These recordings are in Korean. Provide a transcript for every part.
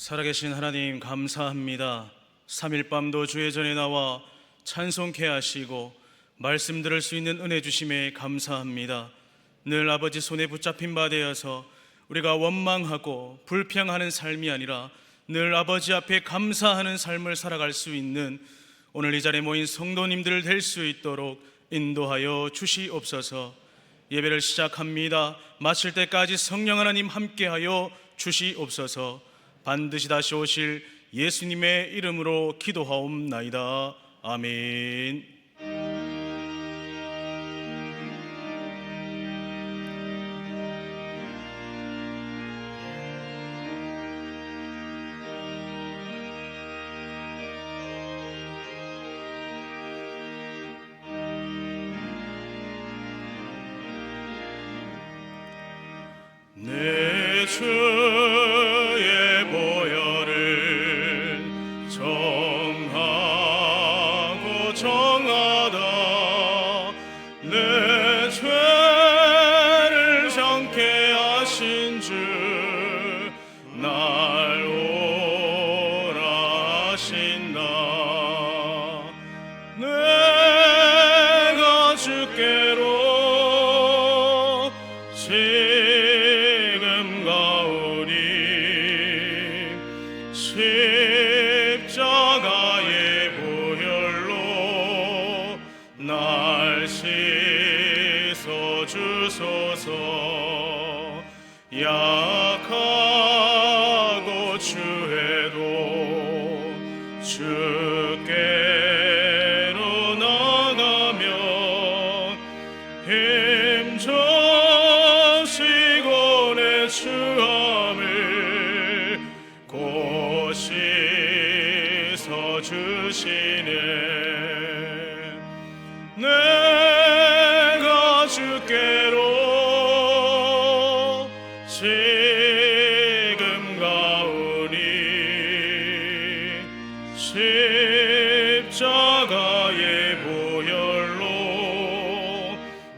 살아계신 하나님 감사합니다. 3일 밤도 주의 전에 나와 찬송케 하시고 말씀 들을 수 있는 은혜 주심에 감사합니다. 늘 아버지 손에 붙잡힌 바 되어서 우리가 원망하고 불평하는 삶이 아니라 늘 아버지 앞에 감사하는 삶을 살아갈 수 있는 오늘 이 자리에 모인 성도님들 될 수 있도록 인도하여 주시옵소서. 예배를 시작합니다. 마칠 때까지 성령 하나님 함께하여 주시옵소서. 반드시 다시 오실 예수님의 이름으로 기도하옵나이다. 아멘. 내 주의 보혈을 정하고 정하다 내 죄를 정케 하신 주 날 오라 하신다. 내가 주께로 지금 가오니 십자가의 보혈로 날 씻어 주소서. 약하고 추해도 주께로 나가면 힘주시고 내 추함을 곧 씻어 주시네. 내가 주께로 지금 가오니 십자가의 보혈로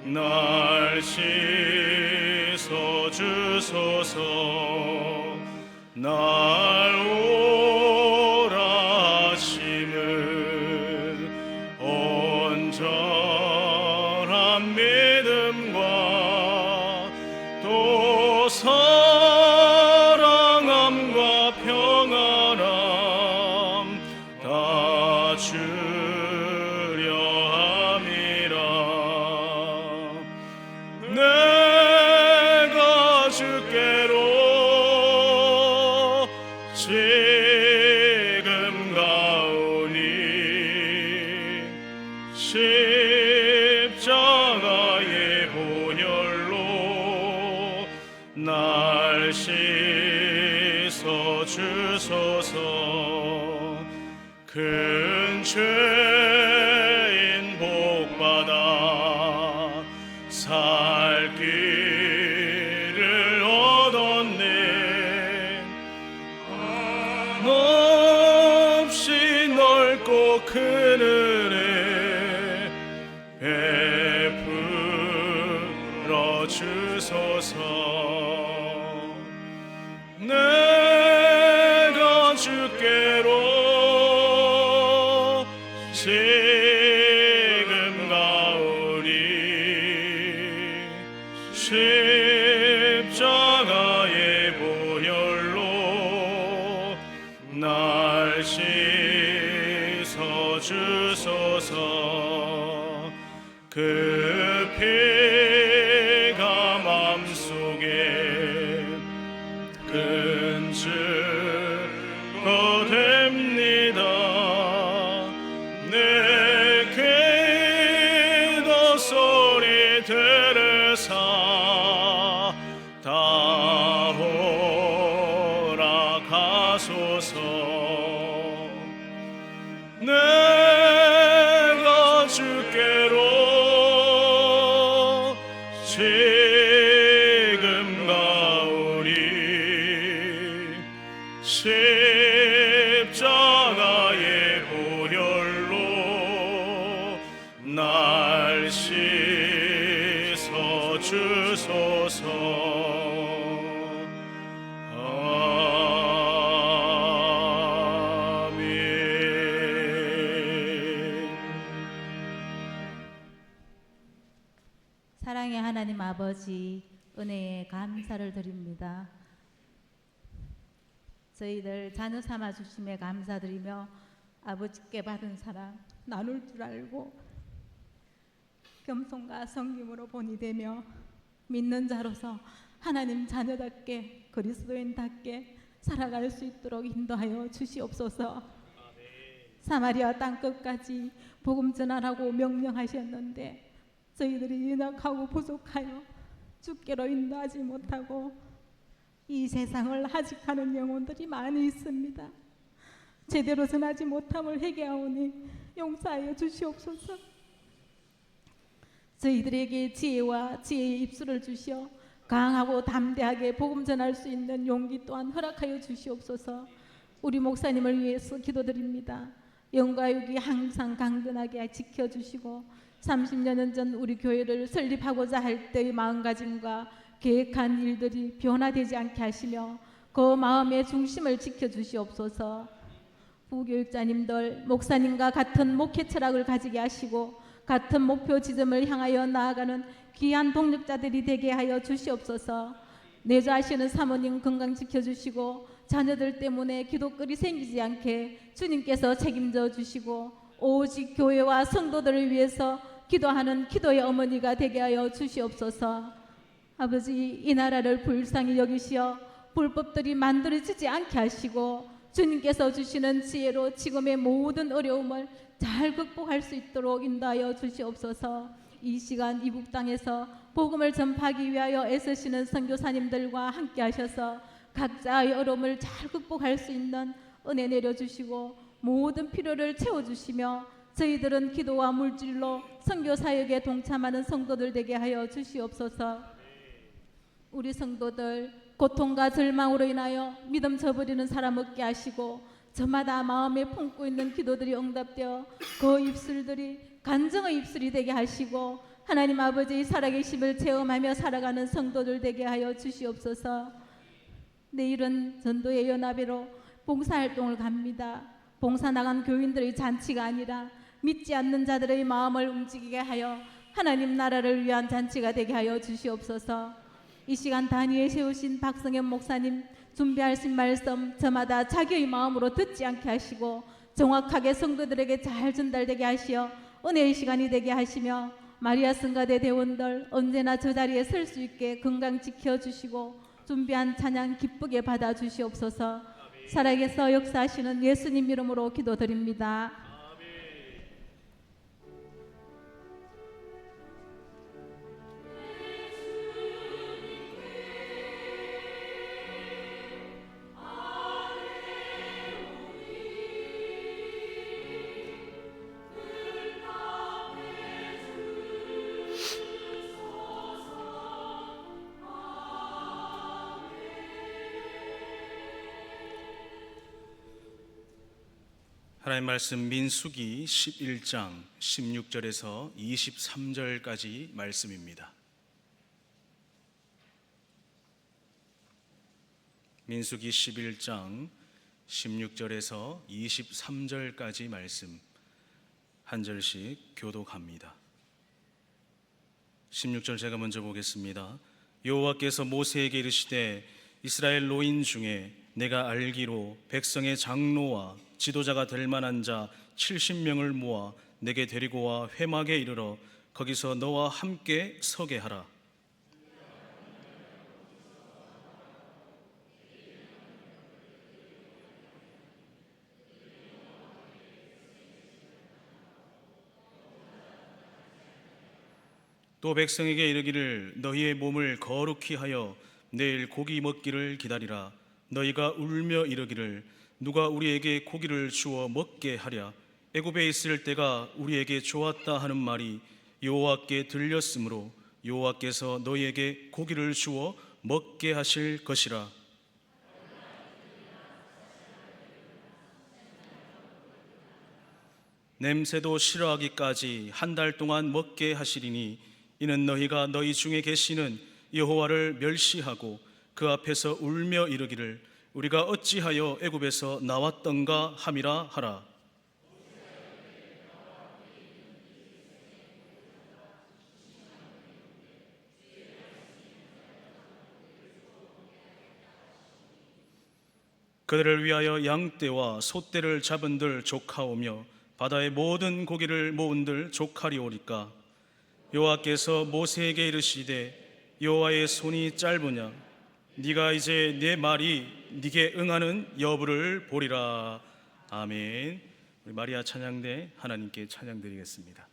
날 씻어 주소서. 날 오라 하심은 온전한 믿음과 또 사랑함과 평안함 다 주려 함이라. 내가 주께로 지금 가오니 십자가의 보혈로 날 씻어 주소서. 큰 죄인 복받아 살 길을 얻었네. 없이 넓고 큰 은혜 베풀어 주소서. 내가 주께로 지금 가오니 십자가의 보혈로 날 씻어 주소서. 그 피가 맘속에 큰 증거 됩니다. 내 기도 소리 들으사 다 허락하소서. 내가 주께로 지금 가오니 십자가의 보혈로 날 씻어 주소서. 아버지 은혜에 감사를 드립니다. 저희들 자녀 삼아 주심에 감사드리며 아버지께 받은 사랑 나눌 줄 알고 겸손과 섬김으로 본이 되며 믿는 자로서 하나님 자녀답게 그리스도인답게 살아갈 수 있도록 인도하여 주시옵소서. 사마리아 땅끝까지 복음 전하라고 명령하셨는데 저희들이 연약하고 부족하여 주께로 인도하지 못하고 이 세상을 하직하는 영혼들이 많이 있습니다. 제대로 전하지 못함을 회개하오니 용서하여 주시옵소서. 저희들에게 지혜와 지혜의 입술을 주시어 강하고 담대하게 복음 전할 수 있는 용기 또한 허락하여 주시옵소서. 우리 목사님을 위해서 기도드립니다. 영과 육이 항상 강건하게 지켜주시고 30년 전 우리 교회를 설립하고자 할 때의 마음가짐과 계획한 일들이 변화되지 않게 하시며 그 마음의 중심을 지켜주시옵소서. 부교육자님들 목사님과 같은 목회 철학을 가지게 하시고 같은 목표 지점을 향하여 나아가는 귀한 동력자들이 되게 하여 주시옵소서. 내조하시는 사모님 건강 지켜주시고 자녀들 때문에 기도거리 생기지 않게 주님께서 책임져 주시고 오직 교회와 성도들을 위해서 기도하는 기도의 어머니가 되게 하여 주시옵소서. 아버지 이 나라를 불쌍히 여기시어 불법들이 만들어지지 않게 하시고 주님께서 주시는 지혜로 지금의 모든 어려움을 잘 극복할 수 있도록 인도하여 주시옵소서. 이 시간 이북 땅에서 복음을 전파하기 위하여 애쓰시는 선교사님들과 함께 하셔서 각자의 어려움을 잘 극복할 수 있는 은혜 내려주시고 모든 필요를 채워주시며 저희들은 기도와 물질로 선교사역에 동참하는 성도들 되게 하여 주시옵소서. 우리 성도들 고통과 절망으로 인하여 믿음 저버리는 사람 없게 하시고 저마다 마음에 품고 있는 기도들이 응답되어 그 입술들이 간증의 입술이 되게 하시고 하나님 아버지의 살아계심을 체험하며 살아가는 성도들 되게 하여 주시옵소서. 내일은 전도의 연합회로 봉사활동을 갑니다. 봉사 나간 교인들의 잔치가 아니라 믿지 않는 자들의 마음을 움직이게 하여 하나님 나라를 위한 잔치가 되게 하여 주시옵소서. 이 시간 단위에 세우신 박성현 목사님 준비하신 말씀 저마다 자기의 마음으로 듣지 않게 하시고 정확하게 성도들에게 잘 전달되게 하시어 은혜의 시간이 되게 하시며 마리아 성가대 대원들 언제나 저 자리에 설 수 있게 건강 지켜주시고 준비한 찬양 기쁘게 받아주시옵소서. 살아계서 역사하시는 예수님 이름으로 기도드립니다. 하나님 말씀 민수기 11장 16절에서 23절까지 말씀입니다. 민수기 11장 16절에서 23절까지 말씀 한 절씩 교독합니다. 16절 제가 먼저 보겠습니다. 여호와께서 모세에게 이르시되 이스라엘 노인 중에 내가 알기로 백성의 장로와 지도자가 될 만한 자 70명을 모아 내게 데리고 와 회막에 이르러 거기서 너와 함께 서게 하라. 또 백성에게 이르기를 너희의 몸을 거룩히 하여 내일 고기 먹기를 기다리라. 너희가 울며 이르기를 누가 우리에게 고기를 주어 먹게 하랴. 애굽에 있을 때가 우리에게 좋았다 하는 말이 여호와께 들렸으므로 여호와께서 너희에게 고기를 주어 먹게 하실 것이라. 냄새도 싫어하기까지 한 달 동안 먹게 하시리니 이는 너희가 너희 중에 계시는 여호와를 멸시하고 그 앞에서 울며 이르기를 우리가 어찌하여 애굽에서 나왔던가 함이라 하라. 그들을 위하여 양떼와 소떼를 잡은들 족하오며 바다의 모든 고기를 모은들 족하리오리까. 여호와께서 모세에게 이르시되 여호와의 손이 짧으냐 네가 이제 내 말이 네게 응하는 여부를 보리라. 아멘. 우리 마리아 찬양대 하나님께 찬양드리겠습니다.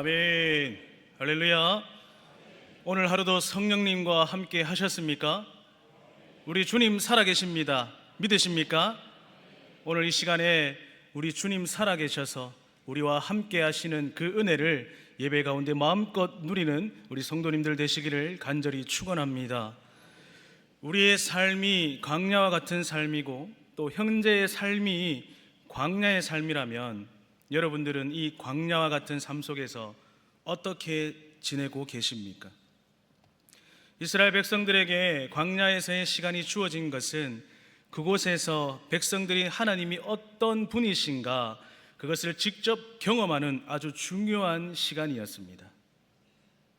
아멘. 할렐루야. 오늘 하루도 성령님과 함께 하셨습니까? 우리 주님 살아계십니다. 믿으십니까? 오늘 이 시간에 우리 주님 살아계셔서 우리와 함께 하시는 그 은혜를 예배 가운데 마음껏 누리는 우리 성도님들 되시기를 간절히 축원합니다. 우리의 삶이 광야와 같은 삶이고 또 현재의 삶이 광야의 삶이라면 여러분들은 이 광야와 같은 삶 속에서 어떻게 지내고 계십니까? 이스라엘 백성들에게 광야에서의 시간이 주어진 것은 그곳에서 백성들이 하나님이 어떤 분이신가 그것을 직접 경험하는 아주 중요한 시간이었습니다.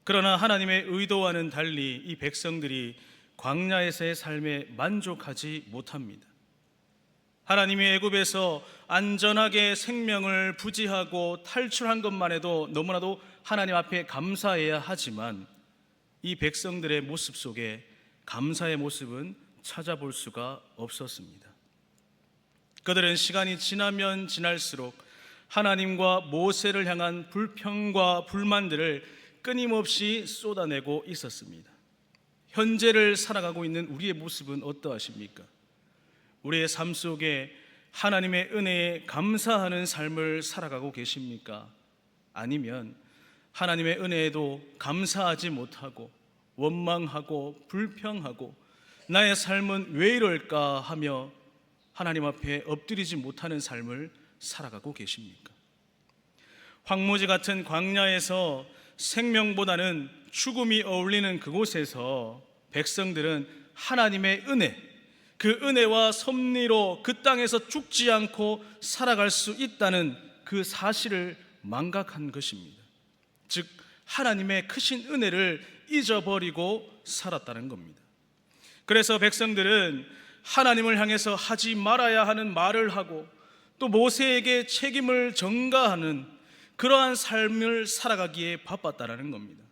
그러나 하나님의 의도와는 달리 이 백성들이 광야에서의 삶에 만족하지 못합니다. 하나님이 애굽에서 안전하게 생명을 부지하고 탈출한 것만 해도 너무나도 하나님 앞에 감사해야 하지만 이 백성들의 모습 속에 감사의 모습은 찾아볼 수가 없었습니다. 그들은 시간이 지나면 지날수록 하나님과 모세를 향한 불평과 불만들을 끊임없이 쏟아내고 있었습니다. 현재를 살아가고 있는 우리의 모습은 어떠하십니까? 우리의 삶 속에 하나님의 은혜에 감사하는 삶을 살아가고 계십니까? 아니면 하나님의 은혜에도 감사하지 못하고 원망하고 불평하고 나의 삶은 왜 이럴까 하며 하나님 앞에 엎드리지 못하는 삶을 살아가고 계십니까? 황무지 같은 광야에서 생명보다는 죽음이 어울리는 그곳에서 백성들은 하나님의 은혜, 그 은혜와 섭리로 그 땅에서 죽지 않고 살아갈 수 있다는 그 사실을 망각한 것입니다. 즉 하나님의 크신 은혜를 잊어버리고 살았다는 겁니다. 그래서 백성들은 하나님을 향해서 하지 말아야 하는 말을 하고 또 모세에게 책임을 전가하는 그러한 삶을 살아가기에 바빴다는 겁니다.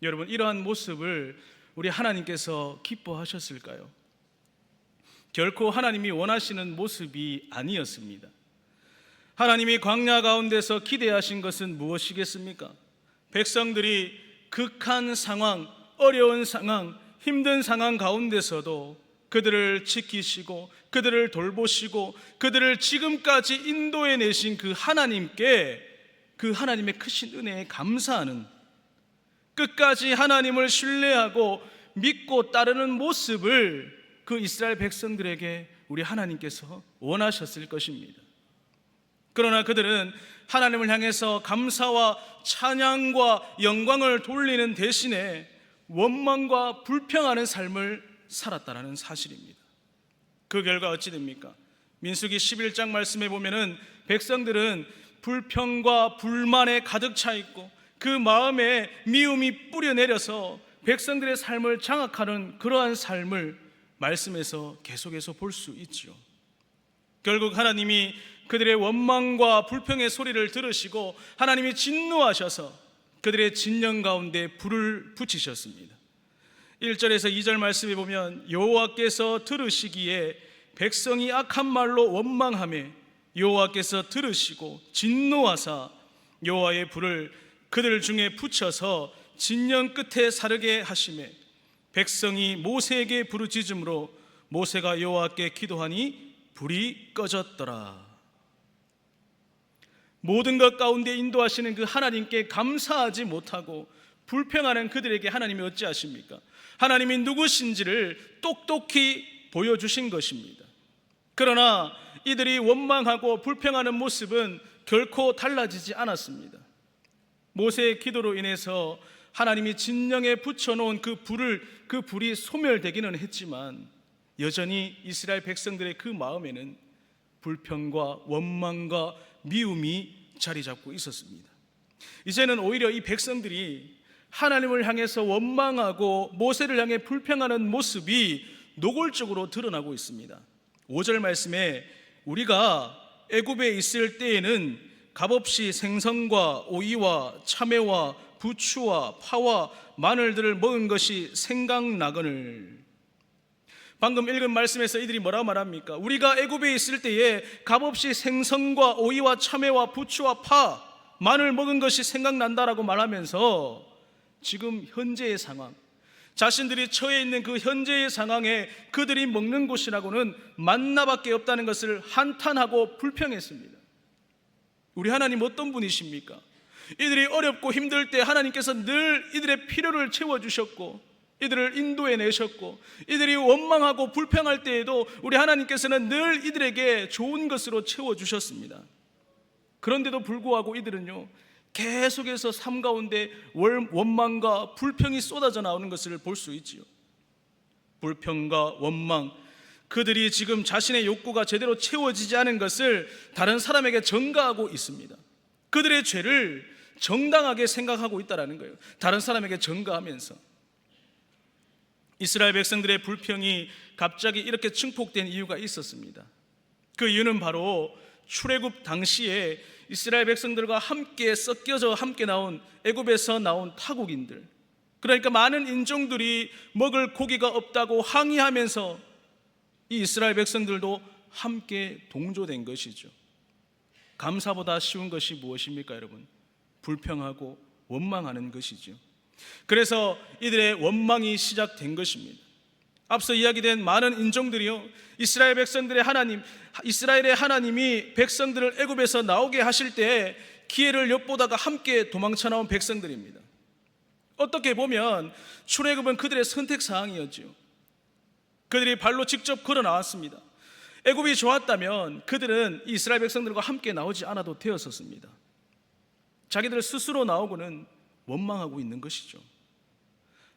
여러분, 이러한 모습을 우리 하나님께서 기뻐하셨을까요? 결코 하나님이 원하시는 모습이 아니었습니다. 하나님이 광야 가운데서 기대하신 것은 무엇이겠습니까? 백성들이 극한 상황, 어려운 상황, 힘든 상황 가운데서도 그들을 지키시고 그들을 돌보시고 그들을 지금까지 인도해 내신 그 하나님께 그 하나님의 크신 은혜에 감사하는, 끝까지 하나님을 신뢰하고 믿고 따르는 모습을 그 이스라엘 백성들에게 우리 하나님께서 원하셨을 것입니다. 그러나 그들은 하나님을 향해서 감사와 찬양과 영광을 돌리는 대신에 원망과 불평하는 삶을 살았다는 사실입니다. 그 결과 어찌 됩니까? 민수기 11장 말씀에 보면은 백성들은 불평과 불만에 가득 차 있고 그 마음에 미움이 뿌려내려서 백성들의 삶을 장악하는 그러한 삶을 말씀에서 계속해서 볼 수 있죠. 결국 하나님이 그들의 원망과 불평의 소리를 들으시고 하나님이 진노하셔서 그들의 진영 가운데 불을 붙이셨습니다. 1절에서 2절 말씀에 보면 여호와께서 들으시기에 백성이 악한 말로 원망하며 여호와께서 들으시고 진노하사 여호와의 불을 그들 중에 붙여서 진영 끝에 사르게 하시매 백성이 모세에게 부르짖음으로 모세가 여호와께 기도하니 불이 꺼졌더라. 모든 것 가운데 인도하시는 그 하나님께 감사하지 못하고 불평하는 그들에게 하나님이 어찌하십니까? 하나님이 누구신지를 똑똑히 보여주신 것입니다. 그러나 이들이 원망하고 불평하는 모습은 결코 달라지지 않았습니다. 모세의 기도로 인해서 하나님이 진영에 붙여놓은 그 불이 소멸되기는 했지만 여전히 이스라엘 백성들의 그 마음에는 불평과 원망과 미움이 자리 잡고 있었습니다. 이제는 오히려 이 백성들이 하나님을 향해서 원망하고 모세를 향해 불평하는 모습이 노골적으로 드러나고 있습니다. 5절 말씀에 우리가 애굽에 있을 때에는 값없이 생선과 오이와 참외와 부추와 파와 마늘들을 먹은 것이 생각나거늘. 방금 읽은 말씀에서 이들이 뭐라고 말합니까? 우리가 애굽에 있을 때에 값없이 생선과 오이와 참외와 부추와 파, 마늘 먹은 것이 생각난다라고 말하면서 지금 현재의 상황, 자신들이 처해 있는 그 현재의 상황에 그들이 먹는 곳이라고는 만나밖에 없다는 것을 한탄하고 불평했습니다. 우리 하나님 어떤 분이십니까? 이들이 어렵고 힘들 때 하나님께서 늘 이들의 필요를 채워주셨고 이들을 인도해 내셨고 이들이 원망하고 불평할 때에도 우리 하나님께서는 늘 이들에게 좋은 것으로 채워주셨습니다. 그런데도 불구하고 이들은요 계속해서 삶 가운데 원망과 불평이 쏟아져 나오는 것을 볼 수 있지요. 불평과 원망, 그들이 지금 자신의 욕구가 제대로 채워지지 않은 것을 다른 사람에게 전가하고 있습니다. 그들의 죄를 정당하게 생각하고 있다는 거예요. 다른 사람에게 전가하면서. 이스라엘 백성들의 불평이 갑자기 이렇게 증폭된 이유가 있었습니다. 그 이유는 바로 출애굽 당시에 이스라엘 백성들과 함께 섞여져 함께 나온 애굽에서 나온 타국인들, 그러니까 많은 인종들이 먹을 고기가 없다고 항의하면서 이 이스라엘 백성들도 함께 동조된 것이죠. 감사보다 쉬운 것이 무엇입니까, 여러분? 불평하고 원망하는 것이죠. 그래서 이들의 원망이 시작된 것입니다. 앞서 이야기된 많은 인종들이요, 이스라엘 백성들의 하나님, 이스라엘의 하나님이 백성들을 애굽에서 나오게 하실 때 기회를 엿보다가 함께 도망쳐 나온 백성들입니다. 어떻게 보면 출애굽은 그들의 선택 사항이었지요. 그들이 발로 직접 걸어 나왔습니다. 애굽이 좋았다면 그들은 이스라엘 백성들과 함께 나오지 않아도 되었었습니다. 자기들 스스로 나오고는 원망하고 있는 것이죠.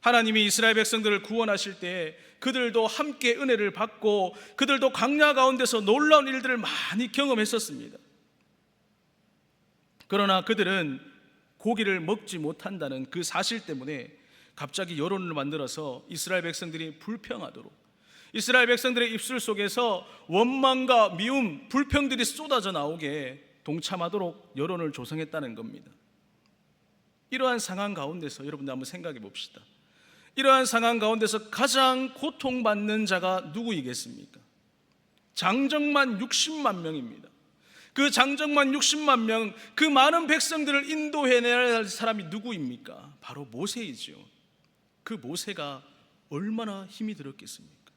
하나님이 이스라엘 백성들을 구원하실 때 그들도 함께 은혜를 받고 그들도 광야 가운데서 놀라운 일들을 많이 경험했었습니다. 그러나 그들은 고기를 먹지 못한다는 그 사실 때문에 갑자기 여론을 만들어서 이스라엘 백성들이 불평하도록, 이스라엘 백성들의 입술 속에서 원망과 미움, 불평들이 쏟아져 나오게 동참하도록 여론을 조성했다는 겁니다. 이러한 상황 가운데서 여러분들 한번 생각해 봅시다. 이러한 상황 가운데서 가장 고통받는 자가 누구이겠습니까? 장정만 60만 명입니다. 그 장정만 60만 명, 그 많은 백성들을 인도해내야 할 사람이 누구입니까? 바로 모세이죠. 그 모세가 얼마나 힘이 들었겠습니까?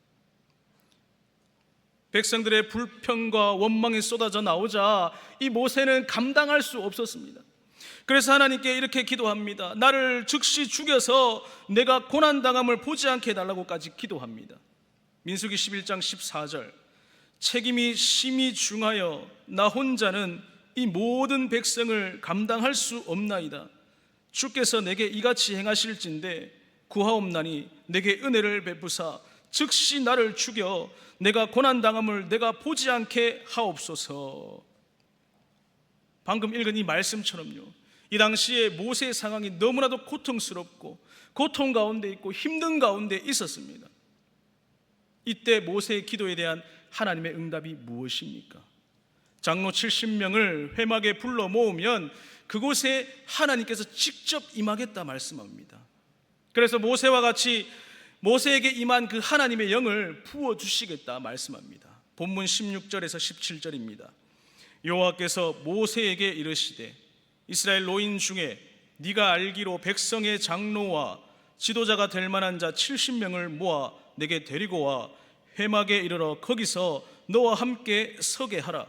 백성들의 불평과 원망이 쏟아져 나오자 이 모세는 감당할 수 없었습니다. 그래서 하나님께 이렇게 기도합니다. 나를 즉시 죽여서 내가 고난당함을 보지 않게 해달라고까지 기도합니다. 민수기 11장 14절, 책임이 심히 중하여 나 혼자는 이 모든 백성을 감당할 수 없나이다. 주께서 내게 이같이 행하실진대 구하옵나니 내게 은혜를 베푸사 즉시 나를 죽여 내가 고난당함을 내가 보지 않게 하옵소서. 방금 읽은 이 말씀처럼요, 이 당시에 모세의 상황이 너무나도 고통스럽고 고통 가운데 있고 힘든 가운데 있었습니다. 이때 모세의 기도에 대한 하나님의 응답이 무엇입니까? 장로 70명을 회막에 불러 모으면 그곳에 하나님께서 직접 임하겠다 말씀합니다. 그래서 모세와 같이 모세에게 임한 그 하나님의 영을 부어주시겠다 말씀합니다. 본문 16절에서 17절입니다. 여호와께서 모세에게 이르시되 이스라엘 노인 중에 네가 알기로 백성의 장로와 지도자가 될 만한 자 70명을 모아 내게 데리고 와 회막에 이르러 거기서 너와 함께 서게 하라.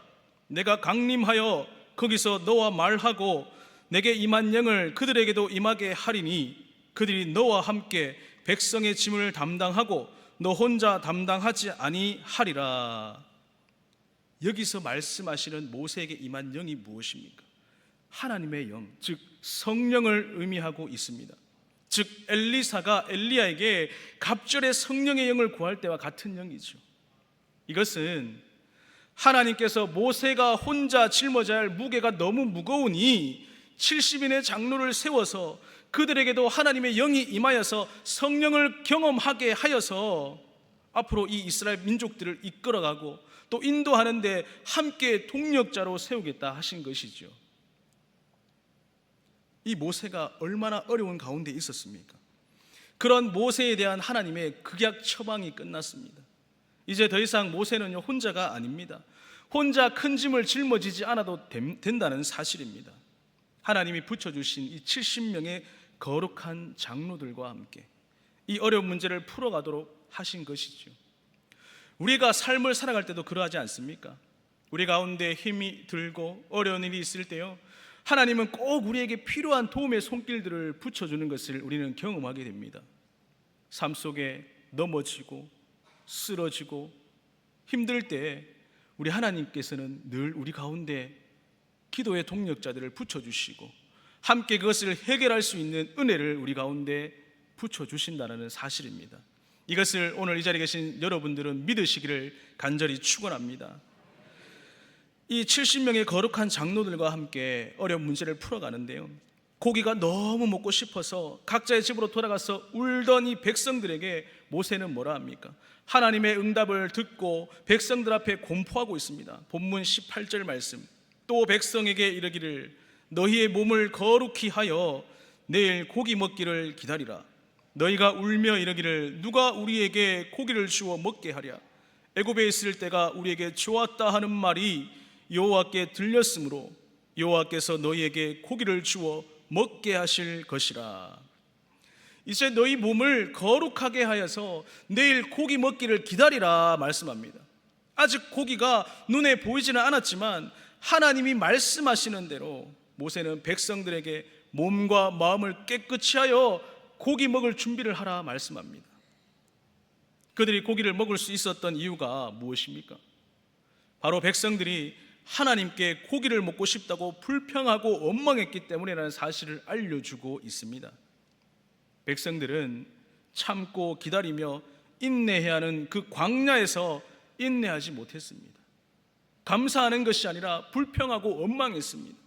내가 강림하여 거기서 너와 말하고 내게 임한 영을 그들에게도 임하게 하리니 그들이 너와 함께 백성의 짐을 담당하고 너 혼자 담당하지 아니하리라. 여기서 말씀하시는 모세에게 임한 영이 무엇입니까? 하나님의 영, 즉 성령을 의미하고 있습니다. 즉 엘리사가 엘리야에게 갑절의 성령의 영을 구할 때와 같은 영이죠. 이것은 하나님께서 모세가 혼자 짊어져야 할 무게가 너무 무거우니 70인의 장로를 세워서 그들에게도 하나님의 영이 임하여서 성령을 경험하게 하여서 앞으로 이 이스라엘 민족들을 이끌어가고 또 인도하는 데 함께 동력자로 세우겠다 하신 것이죠. 이 모세가 얼마나 어려운 가운데 있었습니까? 그런 모세에 대한 하나님의 극약 처방이 끝났습니다. 이제 더 이상 모세는요 혼자가 아닙니다. 혼자 큰 짐을 짊어지지 않아도 된다는 사실입니다. 하나님이 붙여주신 이 70명의 거룩한 장로들과 함께 이 어려운 문제를 풀어가도록 하신 것이죠. 우리가 삶을 살아갈 때도 그러하지 않습니까? 우리 가운데 힘이 들고 어려운 일이 있을 때요, 하나님은 꼭 우리에게 필요한 도움의 손길들을 붙여주는 것을 우리는 경험하게 됩니다. 삶 속에 넘어지고 쓰러지고 힘들 때 우리 하나님께서는 늘 우리 가운데 기도의 동력자들을 붙여주시고 함께 그것을 해결할 수 있는 은혜를 우리 가운데 붙여주신다는 사실입니다. 이것을 오늘 이 자리에 계신 여러분들은 믿으시기를 간절히 축원합니다. 이 70명의 거룩한 장로들과 함께 어려운 문제를 풀어가는데요, 고기가 너무 먹고 싶어서 각자의 집으로 돌아가서 울던 이 백성들에게 모세는 뭐라 합니까? 하나님의 응답을 듣고 백성들 앞에 공포하고 있습니다. 본문 18절 말씀, 또 백성에게 이르기를 너희의 몸을 거룩히 하여 내일 고기 먹기를 기다리라. 너희가 울며 이르기를 누가 우리에게 고기를 주어 먹게 하랴. 애굽에 있을 때가 우리에게 좋았다 하는 말이 여호와께 들렸으므로 여호와께서 너희에게 고기를 주어 먹게 하실 것이라. 이제 너희 몸을 거룩하게 하여서 내일 고기 먹기를 기다리라 말씀합니다. 아직 고기가 눈에 보이지는 않았지만 하나님이 말씀하시는 대로 모세는 백성들에게 몸과 마음을 깨끗이 하여 고기 먹을 준비를 하라 말씀합니다. 그들이 고기를 먹을 수 있었던 이유가 무엇입니까? 바로 백성들이 하나님께 고기를 먹고 싶다고 불평하고 원망했기 때문이라는 사실을 알려주고 있습니다. 백성들은 참고 기다리며 인내해야 하는 그 광야에서 인내하지 못했습니다. 감사하는 것이 아니라 불평하고 원망했습니다.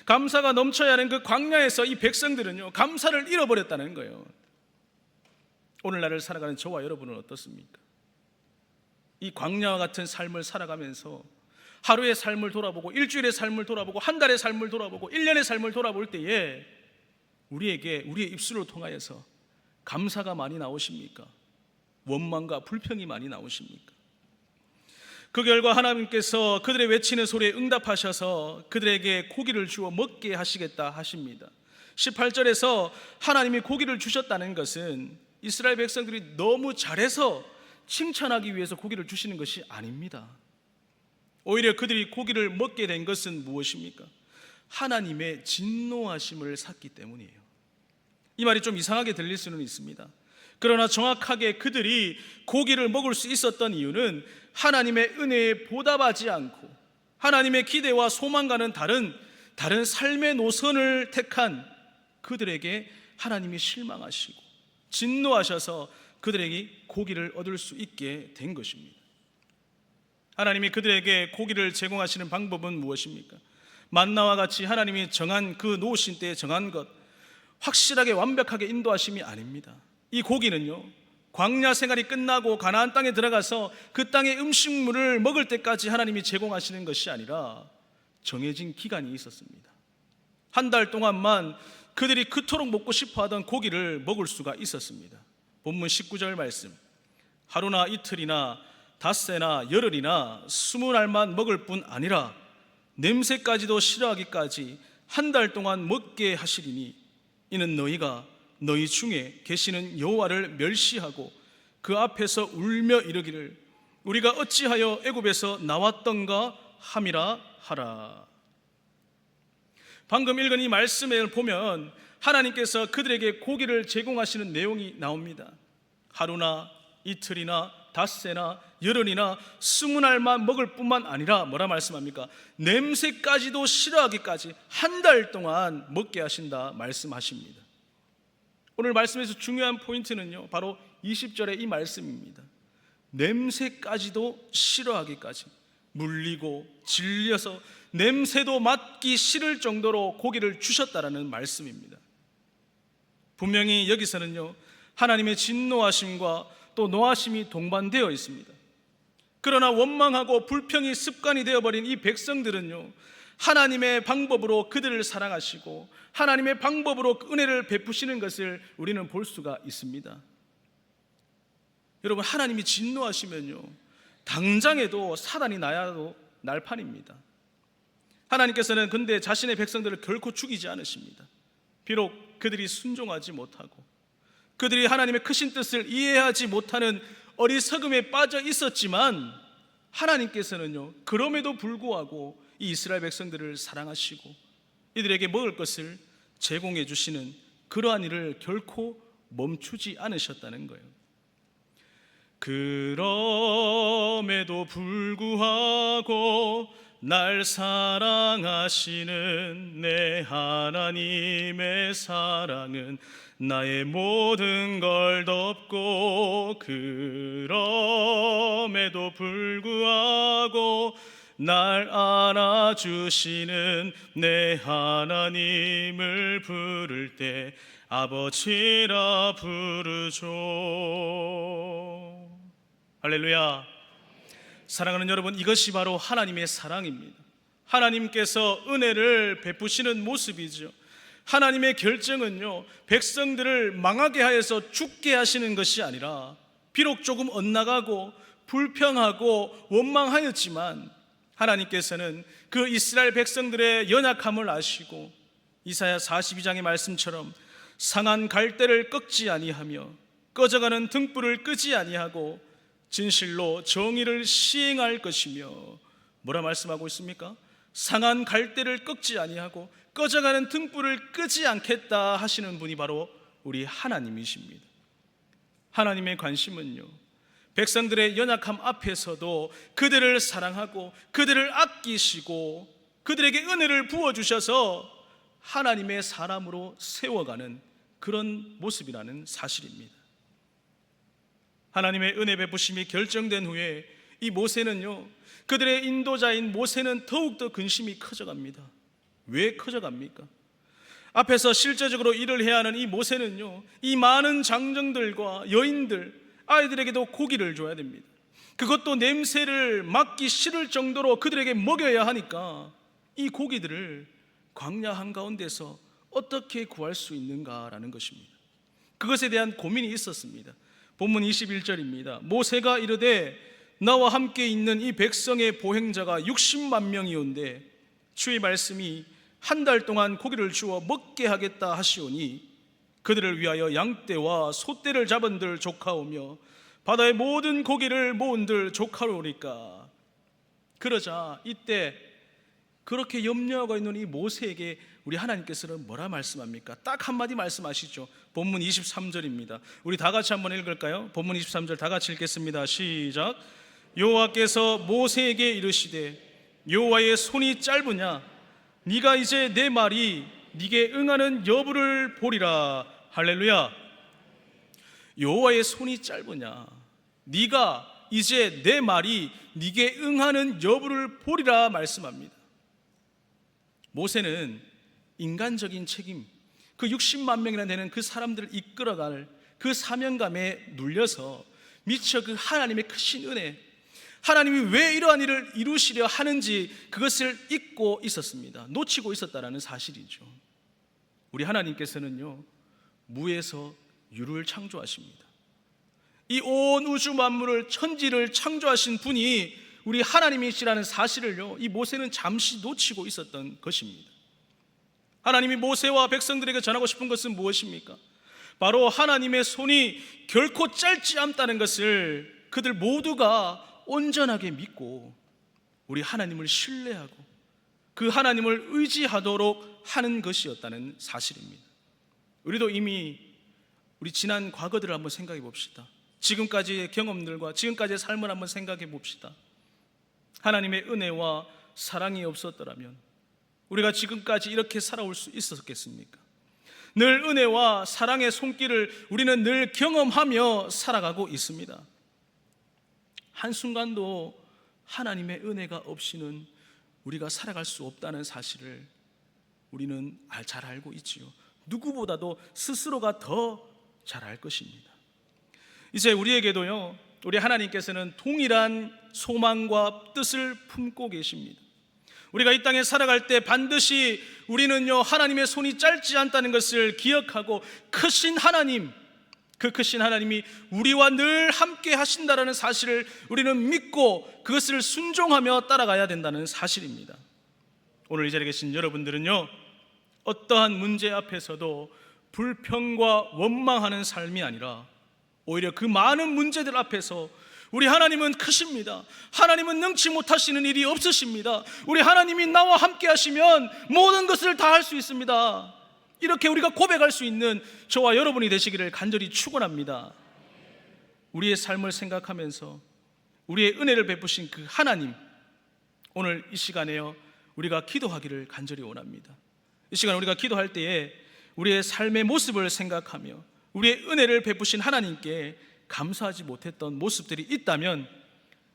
감사가 넘쳐야 하는 그 광야에서 이 백성들은요, 감사를 잃어버렸다는 거예요. 오늘날을 살아가는 저와 여러분은 어떻습니까? 이 광야와 같은 삶을 살아가면서 하루의 삶을 돌아보고, 일주일의 삶을 돌아보고, 한 달의 삶을 돌아보고, 1년의 삶을 돌아볼 때에 우리에게 우리의 입술을 통하여서 감사가 많이 나오십니까? 원망과 불평이 많이 나오십니까? 그 결과 하나님께서 그들의 외치는 소리에 응답하셔서 그들에게 고기를 주어 먹게 하시겠다 하십니다. 18절에서 하나님이 고기를 주셨다는 것은 이스라엘 백성들이 너무 잘해서 칭찬하기 위해서 고기를 주시는 것이 아닙니다. 오히려 그들이 고기를 먹게 된 것은 무엇입니까? 하나님의 진노하심을 샀기 때문이에요. 이 말이 좀 이상하게 들릴 수는 있습니다. 그러나 정확하게 그들이 고기를 먹을 수 있었던 이유는 하나님의 은혜에 보답하지 않고 하나님의 기대와 소망과는 다른 삶의 노선을 택한 그들에게 하나님이 실망하시고 진노하셔서 그들에게 고기를 얻을 수 있게 된 것입니다. 하나님이 그들에게 고기를 제공하시는 방법은 무엇입니까? 만나와 같이 하나님이 정한 그 놓으신 때에 정한 것, 확실하게 완벽하게 인도하심이 아닙니다. 이 고기는요, 광야 생활이 끝나고 가나안 땅에 들어가서 그 땅의 음식물을 먹을 때까지 하나님이 제공하시는 것이 아니라 정해진 기간이 있었습니다. 한 달 동안만 그들이 그토록 먹고 싶어하던 고기를 먹을 수가 있었습니다. 본문 19절 말씀, 하루나 이틀이나 닷새나 열흘이나 20날만 먹을 뿐 아니라 냄새까지도 싫어하기까지 한 달 동안 먹게 하시리니 이는 너희가 너희 중에 계시는 여호와를 멸시하고 그 앞에서 울며 이르기를 우리가 어찌하여 애굽에서 나왔던가 함이라 하라. 방금 읽은 이 말씀을 보면 하나님께서 그들에게 고기를 제공하시는 내용이 나옵니다. 하루나 이틀이나 닷새나 열흘이나 20날만 먹을 뿐만 아니라 뭐라 말씀합니까? 냄새까지도 싫어하기까지 한 달 동안 먹게 하신다 말씀하십니다. 오늘 말씀에서 중요한 포인트는요, 바로 20절의 이 말씀입니다. 냄새까지도 싫어하기까지, 물리고 질려서 냄새도 맡기 싫을 정도로 고기를 주셨다라는 말씀입니다. 분명히 여기서는요, 하나님의 진노하심과 또 노하심이 동반되어 있습니다. 그러나 원망하고 불평이 습관이 되어버린 이 백성들은요, 하나님의 방법으로 그들을 사랑하시고 하나님의 방법으로 은혜를 베푸시는 것을 우리는 볼 수가 있습니다. 여러분, 하나님이 진노하시면요, 당장에도 사단이 나야도 날판입니다. 하나님께서는 근데 자신의 백성들을 결코 죽이지 않으십니다. 비록 그들이 순종하지 못하고 그들이 하나님의 크신 뜻을 이해하지 못하는 어리석음에 빠져 있었지만 하나님께서는요, 그럼에도 불구하고 이 이스라엘 백성들을 사랑하시고 이들에게 먹을 것을 제공해 주시는 그러한 일을 결코 멈추지 않으셨다는 거예요. 그럼에도 불구하고 날 사랑하시는 내 하나님의 사랑은 나의 모든 걸 덮고 그럼에도 불구하고 날 안아주시는 내 하나님을 부를 때 아버지라 부르죠. 할렐루야. 사랑하는 여러분, 이것이 바로 하나님의 사랑입니다. 하나님께서 은혜를 베푸시는 모습이죠. 하나님의 결정은요, 백성들을 망하게 하여서 죽게 하시는 것이 아니라 비록 조금 엇나가고 불평하고 원망하였지만 하나님께서는 그 이스라엘 백성들의 연약함을 아시고 이사야 42장의 말씀처럼 상한 갈대를 꺾지 아니하며 꺼져가는 등불을 끄지 아니하고 진실로 정의를 시행할 것이며, 뭐라 말씀하고 있습니까? 상한 갈대를 꺾지 아니하고 꺼져가는 등불을 끄지 않겠다 하시는 분이 바로 우리 하나님이십니다. 하나님의 관심은요, 백성들의 연약함 앞에서도 그들을 사랑하고 그들을 아끼시고 그들에게 은혜를 부어주셔서 하나님의 사람으로 세워가는 그런 모습이라는 사실입니다. 하나님의 은혜 베푸심이 결정된 후에 이 모세는요, 그들의 인도자인 모세는 더욱더 근심이 커져갑니다. 왜 커져갑니까? 앞에서 실제적으로 일을 해야 하는 이 모세는요, 이 많은 장정들과 여인들, 아이들에게도 고기를 줘야 됩니다. 그것도 냄새를 맡기 싫을 정도로 그들에게 먹여야 하니까 이 고기들을 광야 한가운데서 어떻게 구할 수 있는가라는 것입니다. 그것에 대한 고민이 있었습니다. 본문 21절입니다. 모세가 이르되 나와 함께 있는 이 백성의 보행자가 60만 명이온데 주의 말씀이 한 달 동안 고기를 주어 먹게 하겠다 하시오니 그들을 위하여 양떼와 소떼를 잡은들 조카오며 바다의 모든 고기를 모은들 조카로니까. 그러자 이때 그렇게 염려하고 있는 이 모세에게 우리 하나님께서는 뭐라 말씀합니까? 딱 한마디 말씀하시죠. 본문 23절입니다. 우리 다 같이 한번 읽을까요? 본문 23절 다 같이 읽겠습니다. 시작. 여호와께서 모세에게 이르시되 여호와의 손이 짧으냐? 네가 이제 내 말이 네게 응하는 여부를 보리라. 할렐루야. 여호와의 손이 짧으냐? 네가 이제 내 말이 네게 응하는 여부를 보리라 말씀합니다. 모세는 인간적인 책임, 그 60만 명이나 되는 그 사람들을 이끌어갈 그 사명감에 눌려서 미처 그 하나님의 크신 은혜, 하나님이 왜 이러한 일을 이루시려 하는지 그것을 잊고 있었습니다. 놓치고 있었다는 사실이죠. 우리 하나님께서는요, 무에서 유를 창조하십니다. 이 온 우주 만물을, 천지를 창조하신 분이 우리 하나님이시라는 사실을요, 이 모세는 잠시 놓치고 있었던 것입니다. 하나님이 모세와 백성들에게 전하고 싶은 것은 무엇입니까? 바로 하나님의 손이 결코 짧지 않다는 것을 그들 모두가 온전하게 믿고 우리 하나님을 신뢰하고 그 하나님을 의지하도록 하는 것이었다는 사실입니다. 우리도 이미 우리 지난 과거들을 한번 생각해 봅시다. 지금까지의 경험들과 지금까지의 삶을 한번 생각해 봅시다. 하나님의 은혜와 사랑이 없었더라면 우리가 지금까지 이렇게 살아올 수 있었겠습니까? 늘 은혜와 사랑의 손길을 우리는 늘 경험하며 살아가고 있습니다. 한순간도 하나님의 은혜가 없이는 우리가 살아갈 수 없다는 사실을 우리는 잘 알고 있지요. 누구보다도 스스로가 더 잘 알 것입니다. 이제 우리에게도요, 우리 하나님께서는 동일한 소망과 뜻을 품고 계십니다. 우리가 이 땅에 살아갈 때 반드시 우리는요, 하나님의 손이 짧지 않다는 것을 기억하고 크신 하나님, 그 크신 하나님이 우리와 늘 함께 하신다라는 사실을 우리는 믿고 그것을 순종하며 따라가야 된다는 사실입니다. 오늘 이 자리에 계신 여러분들은요, 어떠한 문제 앞에서도 불평과 원망하는 삶이 아니라 오히려 그 많은 문제들 앞에서 우리 하나님은 크십니다. 하나님은 능치 못하시는 일이 없으십니다. 우리 하나님이 나와 함께 하시면 모든 것을 다 할 수 있습니다. 이렇게 우리가 고백할 수 있는 저와 여러분이 되시기를 간절히 축원합니다. 우리의 삶을 생각하면서 우리의 은혜를 베푸신 그 하나님, 오늘 이 시간에요, 우리가 기도하기를 간절히 원합니다. 이 시간 우리가 기도할 때에 우리의 삶의 모습을 생각하며 우리의 은혜를 베푸신 하나님께 감사하지 못했던 모습들이 있다면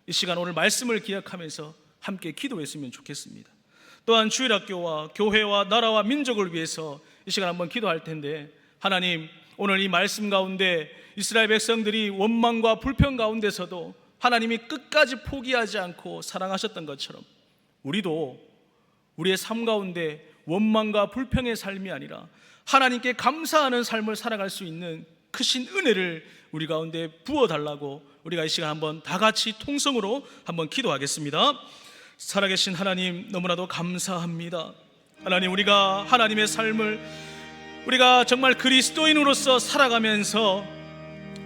이 시간 오늘 말씀을 기억하면서 함께 기도했으면 좋겠습니다. 또한 주일학교와 교회와 나라와 민족을 위해서 이 시간 한번 기도할 텐데, 하나님, 오늘 이 말씀 가운데 이스라엘 백성들이 원망과 불평 가운데서도 하나님이 끝까지 포기하지 않고 사랑하셨던 것처럼 우리도 우리의 삶 가운데 원망과 불평의 삶이 아니라 하나님께 감사하는 삶을 살아갈 수 있는 크신 은혜를 우리 가운데 부어달라고 우리가 이 시간 한번 다 같이 통성으로 한번 기도하겠습니다. 살아계신 하나님, 너무나도 감사합니다. 하나님, 우리가 하나님의 삶을 우리가 정말 그리스도인으로서 살아가면서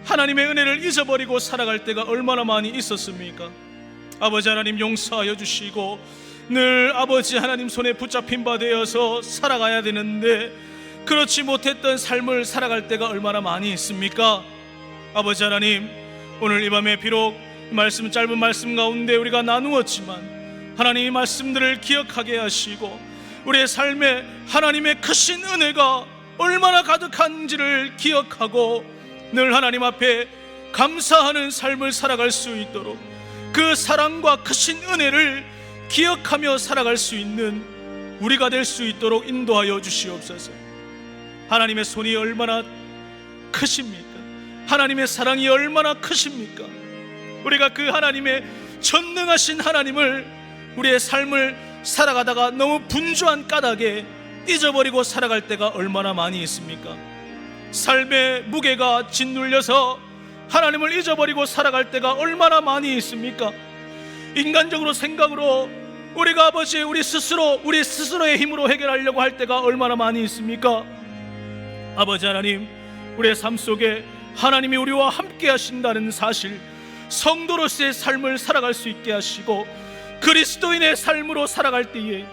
하나님의 은혜를 잊어버리고 살아갈 때가 얼마나 많이 있었습니까? 아버지 하나님, 용서하여 주시고 늘 아버지 하나님 손에 붙잡힌 바 되어서 살아가야 되는데 그렇지 못했던 삶을 살아갈 때가 얼마나 많이 있습니까? 아버지 하나님, 오늘 이 밤에 비록 말씀, 짧은 말씀 가운데 우리가 나누었지만 하나님 이 말씀들을 기억하게 하시고 우리의 삶에 하나님의 크신 은혜가 얼마나 가득한지를 기억하고 늘 하나님 앞에 감사하는 삶을 살아갈 수 있도록 그 사랑과 크신 은혜를 기억하며 살아갈 수 있는 우리가 될 수 있도록 인도하여 주시옵소서. 하나님의 손이 얼마나 크십니까? 하나님의 사랑이 얼마나 크십니까? 우리가 그 하나님의 전능하신 하나님을 우리의 삶을 살아가다가 너무 분주한 까닭에 잊어버리고 살아갈 때가 얼마나 많이 있습니까? 삶의 무게가 짓눌려서 하나님을 잊어버리고 살아갈 때가 얼마나 많이 있습니까? 인간적으로 생각으로 우리가 아버지 우리 스스로의 힘으로 해결하려고 할 때가 얼마나 많이 있습니까? 아버지 하나님, 우리의 삶 속에 하나님이 우리와 함께 하신다는 사실, 성도로서의 삶을 살아갈 수 있게 하시고 그리스도인의 삶으로 살아갈 때에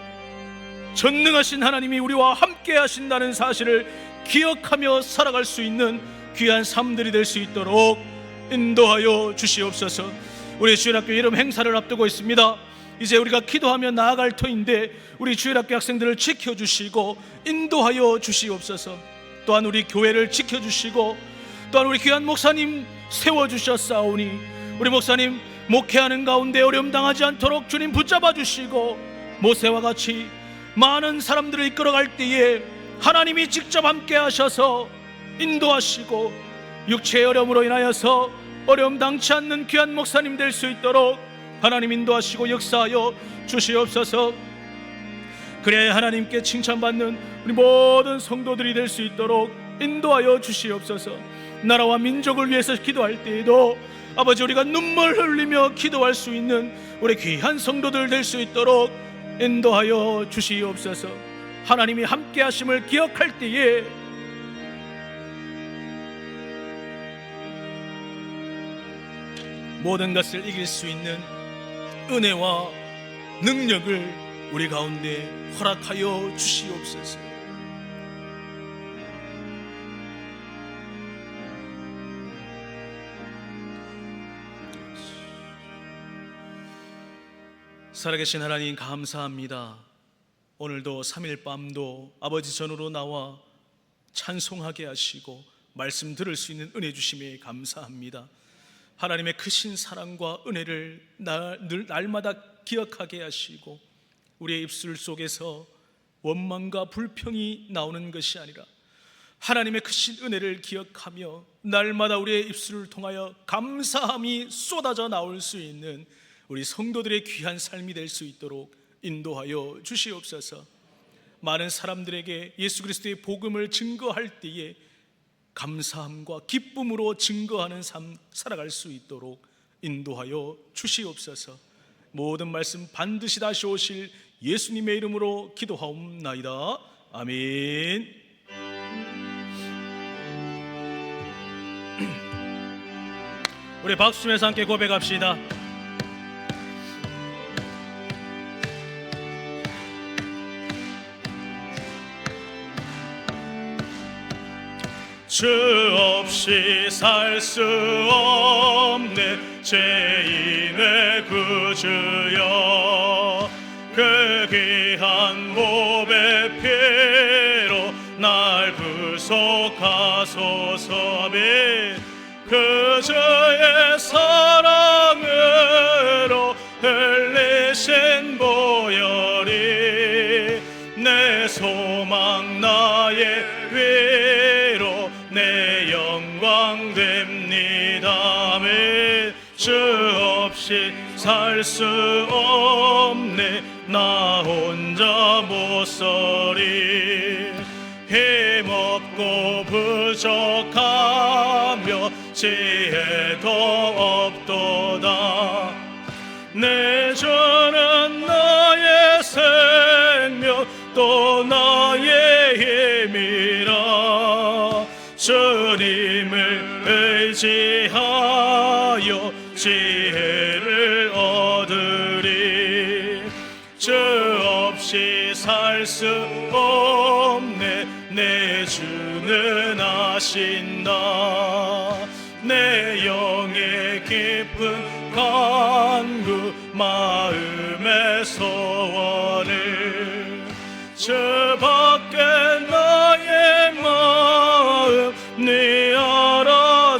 전능하신 하나님이 우리와 함께 하신다는 사실을 기억하며 살아갈 수 있는 귀한 삶들이 될 수 있도록 인도하여 주시옵소서. 우리 주일학교 이름 행사를 앞두고 있습니다. 이제 우리가 기도하며 나아갈 터인데 우리 주일학교 학생들을 지켜주시고 인도하여 주시옵소서. 또한 우리 교회를 지켜주시고 또한 우리 귀한 목사님 세워주셨사오니 우리 목사님 목회하는 가운데 어려움 당하지 않도록 주님 붙잡아 주시고 모세와 같이 많은 사람들을 이끌어갈 때에 하나님이 직접 함께 하셔서 인도하시고 육체의 어려움으로 인하여서 어려움 당치 않는 귀한 목사님 될 수 있도록 하나님 인도하시고 역사하여 주시옵소서. 그래야 하나님께 칭찬받는 우리 모든 성도들이 될 수 있도록 인도하여 주시옵소서. 나라와 민족을 위해서 기도할 때에도 아버지 우리가 눈물 흘리며 기도할 수 있는 우리 귀한 성도들 될 수 있도록 인도하여 주시옵소서. 하나님이 함께 하심을 기억할 때에 모든 것을 이길 수 있는 은혜와 능력을 우리 가운데 허락하여 주시옵소서. 살아계신 하나님 감사합니다. 오늘도 3일 밤도 아버지 전으로 나와 찬송하게 하시고 말씀 들을 수 있는 은혜 주심에 감사합니다. 하나님의 크신 사랑과 은혜를 날마다 기억하게 하시고 우리의 입술 속에서 원망과 불평이 나오는 것이 아니라 하나님의 크신 은혜를 기억하며 날마다 우리의 입술을 통하여 감사함이 쏟아져 나올 수 있는 우리 성도들의 귀한 삶이 될 수 있도록 인도하여 주시옵소서. 많은 사람들에게 예수 그리스도의 복음을 증거할 때에 감사함과 기쁨으로 증거하는 삶 살아갈 수 있도록 인도하여 주시옵소서. 모든 말씀 반드시 다시 오실 예수님의 이름으로 기도하옵나이다. 아멘. 우리 박수 치면서 함께 고백합시다. 주 없이 살 수 없네 죄인의 구주여 그 귀한 몸의 피로 날 구속하소서. 아멘. 그 주의 사랑으로 흘리신 보혈이 내 소망 나의 위로 내 영광 됩니다. 아멘. 주 없이 살 수 없네 나 혼자 못 서리. 힘없고 부족하며 지혜도 없도다. 내 주는 나의 생명 또 나의 힘이라. 주님을 의지하여 지혜를 얻으리. 주 없이 살 수 없네 내 하신다. 내 영의 깊은 간구 마음의 소원을 저 밖에 나의 마음 네 알아주리요.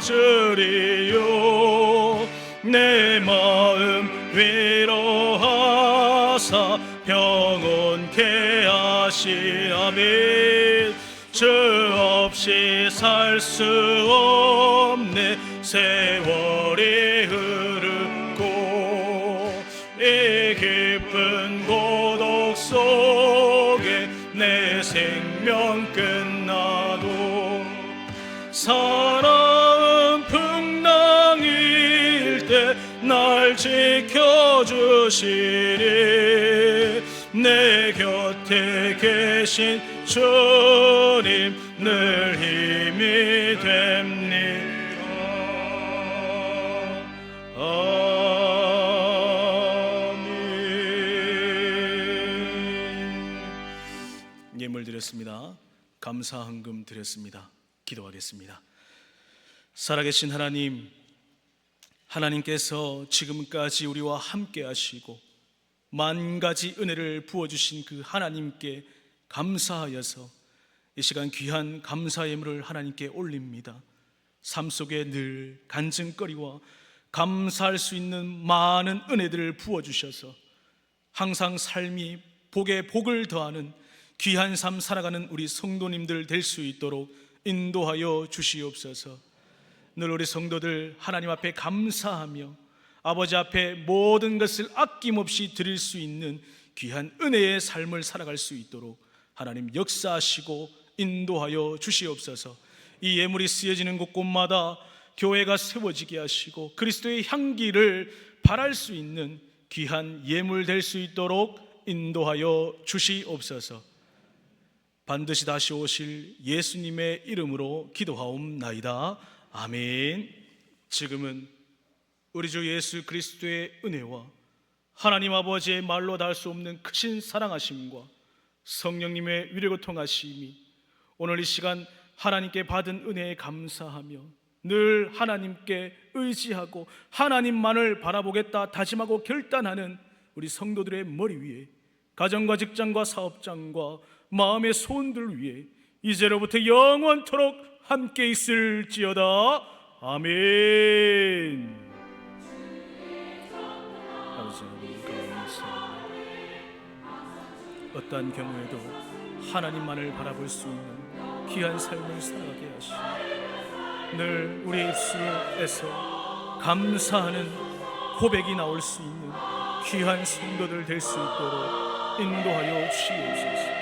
내 마음 위로하사 평온케 하시아멘. 저 없이 살 수 없네. 세월이 흐르고 이 깊은 고독 속에 내 생명 끝나도 사랑은 풍랑일 때 날 지켜주시리. 내 곁에 계신 주님 늘 힘이 됩니다. 아멘. 예물 드렸습니다. 감사 헌금 드렸습니다. 기도하겠습니다. 살아계신 하나님, 하나님께서 지금까지 우리와 함께 하시고 만 가지 은혜를 부어주신 그 하나님께 감사하여서 이 시간 귀한 감사 예물을 하나님께 올립니다. 삶 속에 늘 간증거리와 감사할 수 있는 많은 은혜들을 부어주셔서 항상 삶이 복에 복을 더하는 귀한 삶 살아가는 우리 성도님들 될 수 있도록 인도하여 주시옵소서. 늘 우리 성도들 하나님 앞에 감사하며 아버지 앞에 모든 것을 아낌없이 드릴 수 있는 귀한 은혜의 삶을 살아갈 수 있도록 하나님 역사하시고 인도하여 주시옵소서. 이 예물이 쓰여지는 곳곳마다 교회가 세워지게 하시고 그리스도의 향기를 발할 수 있는 귀한 예물 될 수 있도록 인도하여 주시옵소서. 반드시 다시 오실 예수님의 이름으로 기도하옵나이다. 아멘. 지금은 우리 주 예수 그리스도의 은혜와 하나님 아버지의 말로 닿을 수 없는 크신 사랑하심과 성령님의 위로고통하심이 오늘 이 시간 하나님께 받은 은혜에 감사하며 늘 하나님께 의지하고 하나님만을 바라보겠다 다짐하고 결단하는 우리 성도들의 머리 위에 가정과 직장과 사업장과 마음의 소원들 위에 이제로부터 영원토록 함께 있을지어다. 아멘. 어떠한 경우에도 하나님만을 바라볼 수 있는 귀한 삶을 살아가게 하시고 늘 우리의 입술에서 감사하는 고백이 나올 수 있는 귀한 성도들 될 수 있도록 인도하여 주시옵소서.